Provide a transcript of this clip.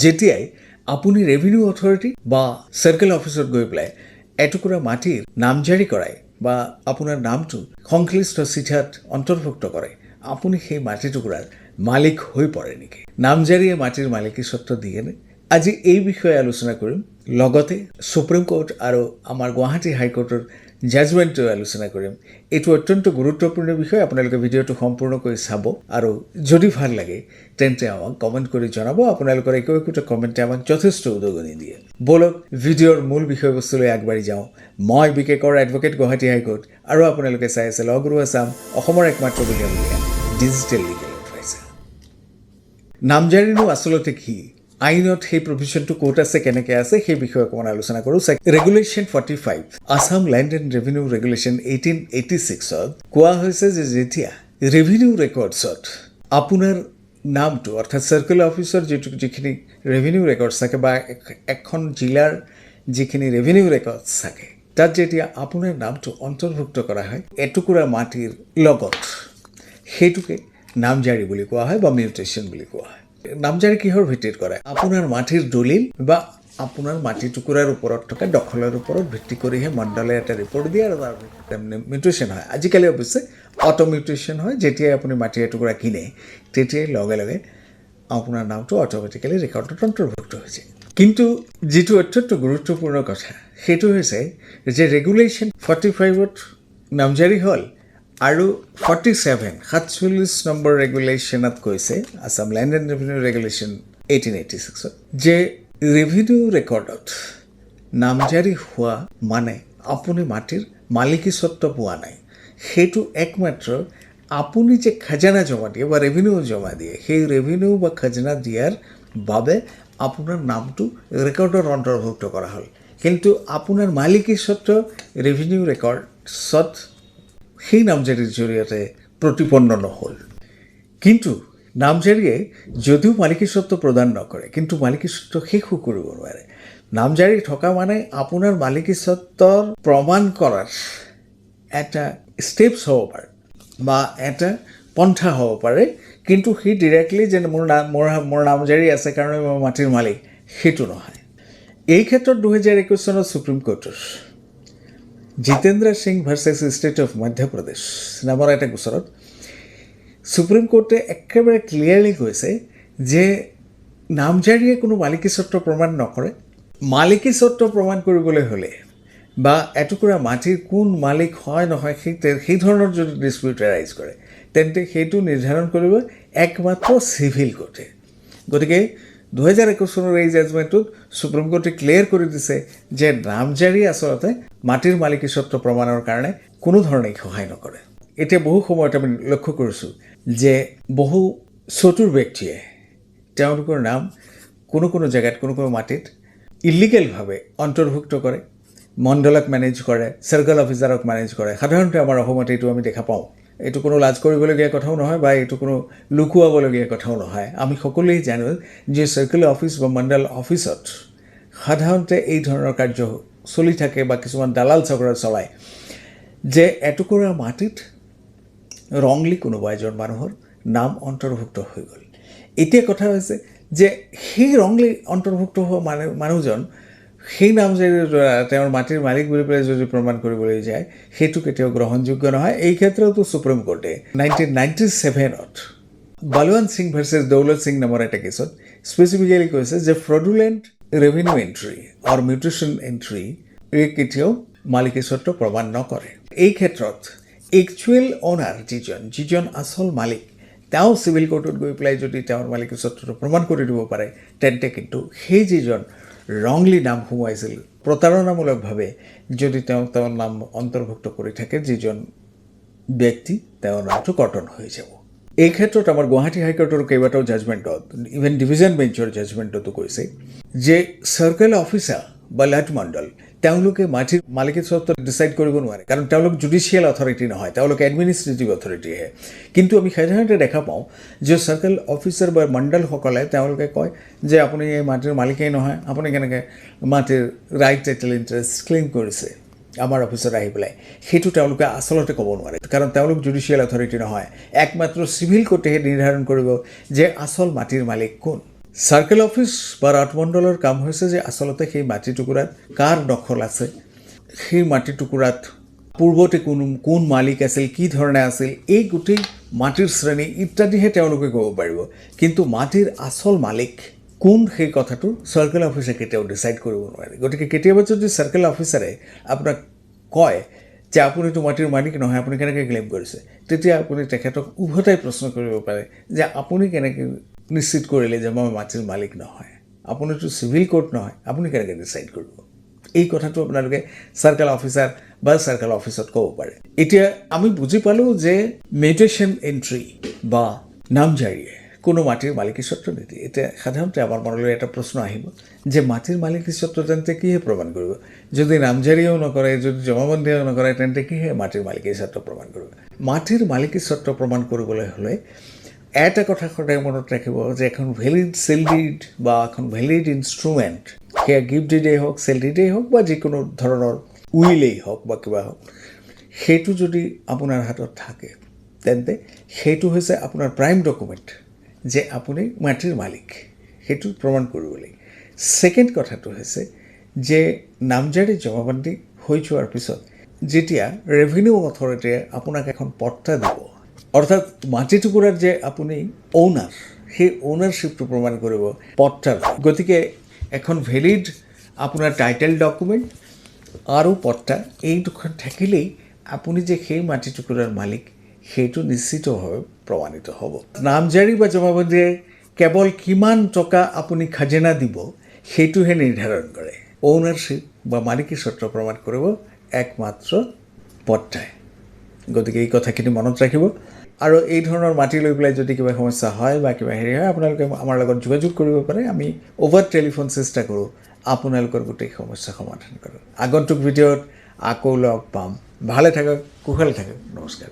যেতিয়াই আপুনি revenue authority বা চাৰ্কেল অফিচত গৈ পেলাই এটুকুৰা মাটিৰ নামজাৰি কৰায় বা আপোনাৰ নামটো সংশ্লিষ্ট চিঠাত অন্তৰ্ভুক্ত কৰে, আপুনি সেই মাটি টুকুৰাৰ মালিক হৈ পৰে নেকি? নামজাৰিয়ে মাটিৰ মালিকী স্বত্ব দিয়েনে? আজি এই বিষয়ে আলোচনা কৰিম। লগতে সুপ্ৰিম কোৰ্ট আৰু আমাৰ গুৱাহাটী হাইকোৰ্টৰ জাজমেণ্টটো আলোচনা কৰিম। এইটো অত্যন্ত গুৰুত্বপূৰ্ণ বিষয়। আপোনালোকে ভিডিঅ'টো সম্পূৰ্ণকৈ চাব আৰু যদি ভাল লাগে তেন্তে আমাক কমেণ্ট কৰি জনাব। আপোনালোকৰ একোটা কমেণ্টে আমাক যথেষ্ট উদগনি দিয়ে। বলক ভিডিঅ'ৰ মূল বিষয়বস্তুলৈ আগবাঢ়ি যাওঁ। মই বিকে কৰ, এডভকেট, গুৱাহাটী হাইকোৰ্ট, আৰু আপোনালোকে চাই আছে ল গুৰু আছাম, অসমৰ একমাত্ৰ বিনামূলীয়া ডিজিটেল লিগেল এডভাইচাৰ। নামজাৰিনো আচলতে কি? আইনত সেই প্ৰভিশ্যনটো ক'ত আছে, কেনেকৈ আছে, সেই বিষয়ে অকণমান আলোচনা কৰোঁ। Regulation 45 Assam land and revenue regulation 1886ত কোৱা হৈছে যে যেতিয়া ৰেভিনিউ ৰেকৰ্ডছত আপোনাৰ নামটো অৰ্থাৎ চাৰ্কেল অফিচৰ যিখিনি ৰেভিনিউ ৰেকৰ্ডছ থাকে বা এখন জিলাৰ যিখিনি ৰেভিনিউ ৰেকৰ্ডছ থাকে, তাত যেতিয়া আপোনাৰ নামটো অন্তৰ্ভুক্ত কৰা হয় এটুকুৰা মাটিৰ লগত, সেইটোকে নামজাৰি বুলি কোৱা হয় বা মিউটেশ্যন বুলি কোৱা হয়। নামজাৰি কিহৰ ভিত্তিত কৰে? আপোনাৰ মাটিৰ দলিল বা আপোনাৰ মাটি টুকুৰাৰ ওপৰত থকা দখলৰ ওপৰত ভিত্তি কৰিহে মণ্ডলে এটা ৰিপৰ্ট দিয়ে আৰু তাৰ মিউটেশ্যন হয়। আজিকালি অৱশ্যে অটো মিউটেশ্যন হয়। যেতিয়াই আপুনি মাটি এটুকুৰা কিনে তেতিয়াই লগে লগে আপোনাৰ নামটো অট'মেটিকেলি ৰেকৰ্ডত অন্তৰ্ভুক্ত হৈছে। কিন্তু যিটো অত্যন্ত গুৰুত্বপূৰ্ণ কথা সেইটো হৈছে যে ৰেগুলেশ্যন 45ত নামজাৰি হ'ল আৰু 47 নম্বৰ ৰেগুলেশ্যনত কৈছে, Assam land and revenue regulation 1886ত, যে ৰেভিনিউ ৰেকৰ্ডত নামজাৰি হোৱা মানে আপুনি মাটিৰ মালিকী স্বত্ব পোৱা নাই। সেইটো একমাত্ৰ আপুনি যে খাজানা জমা দিয়ে বা ৰেভিনিউ জমা দিয়ে, সেই ৰেভিনিউ বা খাজানা দিয়াৰ বাবে আপোনাৰ নামটো ৰেকৰ্ডত অন্তৰ্ভুক্ত কৰা হ'ল। কিন্তু আপোনাৰ মালিকী স্বত্ব ৰেভিনিউ ৰেকৰ্ডছত সেই নামজাৰিৰ জৰিয়তে প্ৰতিপন্ন নহ'ল। কিন্তু নামজাৰিয়ে যদিও মালিকী স্বত্ব প্ৰদান নকৰে, কিন্তু মালিকী স্বত্ব শেষো কৰিব নোৱাৰে। নামজাৰি থকা মানে আপোনাৰ মালিকী স্বত্বৰ প্ৰমাণ কৰাৰ এটা ষ্টেপছ হ'ব পাৰে বা এটা পন্থা হ'ব পাৰে, কিন্তু সি ডিৰেক্টলি যে মোৰ নামজাৰি আছে কাৰণে মই মাটিৰ মালিক, সেইটো নহয়। এই ক্ষেত্ৰত 2021 চনত সুপ্ৰিম কোৰ্টৰ Jitendra Singh versus state of Madhya Pradesh নামৰ এটা গোচৰত সুপ্ৰিম কোৰ্টে একেবাৰে ক্লিয়াৰলি কৈছে যে নামজাৰিয়ে কোনো মালিকী স্বত্ব প্ৰমাণ নকৰে। মালিকী স্বত্ব প্ৰমাণ কৰিবলৈ হ'লে বা এটুকুৰা মাটিৰ কোন মালিক হয় নহয় সেই ধৰণৰ যদি ডিছপিউট এৰাইজ কৰে তেন্তে সেইটো নিৰ্ধাৰণ কৰিব একমাত্ৰ চিভিল কোৰ্টে। গতিকে 2021 চনৰ এই জাজমেণ্টটোত সুপ্ৰিম কোৰ্টে ক্লিয়াৰ কৰি দিছে যে নামজাৰি আচলতে মাটিৰ মালিকী স্বত্ব প্ৰমাণৰ কাৰণে কোনো ধৰণে সহায় নকৰে। এতিয়া বহু সময়ত আমি লক্ষ্য কৰিছোঁ যে বহু চতুৰ ব্যক্তিয়ে তেওঁলোকৰ নাম কোনো জেগাত কোনো মাটিত ইলিগেলভাৱে অন্তৰ্ভুক্ত কৰে, মণ্ডলক মেনেজ কৰে, চাৰ্কেল অফিচাৰক মেনেজ কৰে। সাধাৰণতে আমাৰ অসমত এইটো আমি দেখা পাওঁ। এইটো কোনো লাজ কৰিবলগীয়া কথাও নহয় বা এইটো কোনো লুকুৱাবলগীয়া কথাও নহয়। আমি সকলোৱেই জানো যে চাৰ্কেল অফিচ বা মণ্ডল অফিচত সাধাৰণতে এই ধৰণৰ কাৰ্য চলি থাকে বা কিছুমান দালাল চক্ৰ চলায় যে এটুকুৰা মাটিত ৰংলি কোনোবা এজন মানুহৰ নাম অন্তৰ্ভুক্ত হৈ গ'ল। এতিয়া কথা হৈছে যে সেই ৰংলি অন্তৰ্ভুক্ত হোৱা মানুহজন সেই নামজাৰিৰ দ্বাৰা তেওঁৰ মাটিৰ মালিক বুলি পেলাই যদি প্ৰমাণ কৰিবলৈ যায়, সেইটো কেতিয়াও গ্ৰহণযোগ্য নহয়। এই ক্ষেত্ৰতো সুপ্ৰিম কোৰ্টে 1997ত বলৱন্ত সিং ভাৰ্চেছ দৌলত সিং নামৰ এটা কেছত স্পেচিফিকেলি কৈছে যে ফ্ৰডুলেণ্ট ৰেভিনিউ এণ্ট্ৰি আৰু মিউটেশ্যন এণ্ট্ৰি কেতিয়াও মালিকী স্বত্ব প্ৰমাণ নকৰে। এই ক্ষেত্ৰত একচুৱেল অ'নাৰ যিজন আচল মালিক, তেওঁ চিভিল কোৰ্টত গৈ পেলাই যদি তেওঁৰ মালিকী স্বত্বটো প্ৰমাণ কৰি দিব পাৰে, তেন্তে কিন্তু সেই যিজন ৰংলি নাম সোমোৱাইছিল প্ৰতাৰণামূলকভাৱে যদি তেওঁৰ নাম অন্তৰ্ভুক্ত কৰি থাকে যিজন ব্যক্তি, তেওঁৰ নামটো কৰ্তন হৈ যাব। এই ক্ষেত্ৰত আমাৰ গুৱাহাটী হাইকোৰ্টৰ কেইবাটাও জাজমেণ্টত, ইভেন ডিভিজন বেঞ্চৰ জাজমেণ্টতো কৈছে যে চাৰ্কেল অফিচাৰ বা লাট মণ্ডল তেওঁলোকে মাটিৰ মালিকী স্বত্ব ডিচাইড কৰিব নোৱাৰে, কাৰণ তেওঁলোক জুডিচিয়েল অথৰিটি নহয়, তেওঁলোক এডমিনিষ্ট্ৰেটিভ অথৰিটিহে। কিন্তু আমি সাধাৰণতে দেখা পাওঁ যে চাৰ্কেল অফিচাৰ বা মণ্ডলসকলে তেওঁলোকে কয় যে আপুনি এই মাটিৰ মালিকেই নহয়, আপুনি কেনেকৈ মাটিৰ ৰাইট টাইটেল ইণ্টাৰেষ্ট ক্লেইম কৰিছে আমাৰ অফিচত আহি পেলাই, সেইটো তেওঁলোকে আচলতে ক'ব নোৱাৰে, কাৰণ তেওঁলোক জুডিচিয়েল অথৰিটি নহয়। একমাত্ৰ চিভিল কোৰ্টেহে নিৰ্ধাৰণ কৰিব যে আচল মাটিৰ মালিক কোন। চাৰ্কেল অফিচ বা ৰাজমণ্ডলৰ কাম হৈছে যে আচলতে সেই মাটি টুকুৰাত কাৰ দখল আছে, সেই মাটি টুকুৰাত পূৰ্বতে কোন মালিক আছিল, কি ধৰণে আছিল, এই গোটেই মাটিৰ শ্ৰেণী ইত্যাদিহে তেওঁলোকে ক'ব পাৰিব। কিন্তু মাটিৰ আচল মালিক কোন সেই কথাটো চাৰ্কেল অফিচে কেতিয়াও ডিচাইড কৰিব নোৱাৰে। গতিকে কেতিয়াবা যদি চাৰ্কেল অফিচাৰে আপোনাক কয় যে আপুনিতো মাটিৰ মালিক নহয়, আপুনি কেনেকৈ ক্লেইম কৰিছে, তেতিয়া আপুনি তেখেতক উভতাই প্ৰশ্ন কৰিব পাৰে যে আপুনি কেনেকৈ নিশ্চিত কৰিলে যে মই মাটিৰ মালিক নহয়, আপুনিতো চিভিল কোৰ্ট নহয়, আপুনি কেনেকৈ ডিচাইড কৰিব। এই কথাটো আপোনালোকে চাৰ্কেল অফিচাৰ বা চাৰ্কেল অফিচত ক'ব পাৰে। এতিয়া আমি বুজি পালোঁ যে মিউটেশ্যন এণ্ট্ৰি বা নামজাৰিয়ে কোনো মাটিৰ মালিকী স্বত্ব নিদিয়ে। এতিয়া সাধাৰণতে আমাৰ মনলৈ এটা প্ৰশ্ন আহিব যে মাটিৰ মালিকী স্বত্ব তেন্তে কিহে প্ৰমাণ কৰিব? যদি নামজাৰিও নকৰে, যদি জমাবন্দীও নকৰে, তেন্তে কিহে মাটিৰ মালিকী স্বত্ব প্ৰমাণ কৰিব? মাটিৰ মালিকী স্বত্ব প্ৰমাণ কৰিবলৈ হ'লে এটা কথা সদায় মনত ৰাখিব যে এখন ভেলিড চেল ডিড বা এখন ভেলিড ইনষ্ট্ৰুমেণ্ট, সেয়া গিফ্ট ডিডেই হওক, চেল ডিডেই হওক বা যিকোনো ধৰণৰ উইলেই হওক বা কিবা হওক, সেইটো যদি আপোনাৰ হাতত থাকে তেন্তে সেইটো হৈছে আপোনাৰ প্ৰাইম ডকুমেণ্ট যে আপুনি মাটিৰ মালিক, সেইটো প্ৰমাণ কৰিবলৈ। ছেকেণ্ড কথাটো হৈছে যে নামজাৰি জমাবন্দী হৈ যোৱাৰ পিছত যেতিয়া ৰেভিনিউ অথৰিটিয়ে আপোনাক এখন পট্টা দিব, অৰ্থাৎ মাটি টুকুৰাৰ যে আপুনি অ'নাৰ, সেই অ'নাৰশ্বিপটো প্ৰমাণ কৰিব পট্টাৰ। গতিকে এখন ভেলিড আপোনাৰ টাইটেল ডকুমেণ্ট আৰু পট্টা, এই দুখন থাকিলেই আপুনি যে সেই মাটি টুকুৰাৰ মালিক সেইটো নিশ্চিতভাৱে প্ৰমাণিত হ'ব। নামজাৰি বা জমাবন্দীয়ে কেৱল কিমান টকা আপুনি খাজনা দিব সেইটোহে নিৰ্ধাৰণ কৰে। অ'নাৰশ্বিপ বা মালিকী স্বত্ব প্ৰমাণ কৰিব একমাত্ৰ পট্টাই। গতিকে এই কথাখিনি মনত ৰাখিব। আৰু এই ধৰণৰ মাটি লৈ পেলাই যদি কিবা সমস্যা হয় বা কিবা হেৰি হয়, আপোনালোকে আমাৰ লগত যোগাযোগ কৰিব পাৰে। আমি অভাৰ টেলিফোন চেষ্টা কৰোঁ আপোনালোকৰ গোটেই সমস্যা সমাধান কৰোঁ। আগন্তুক ভিডিঅ'ত আকৌ লগ পাম। ভালে থাকক, কুশলে থাকক। নমস্কাৰ।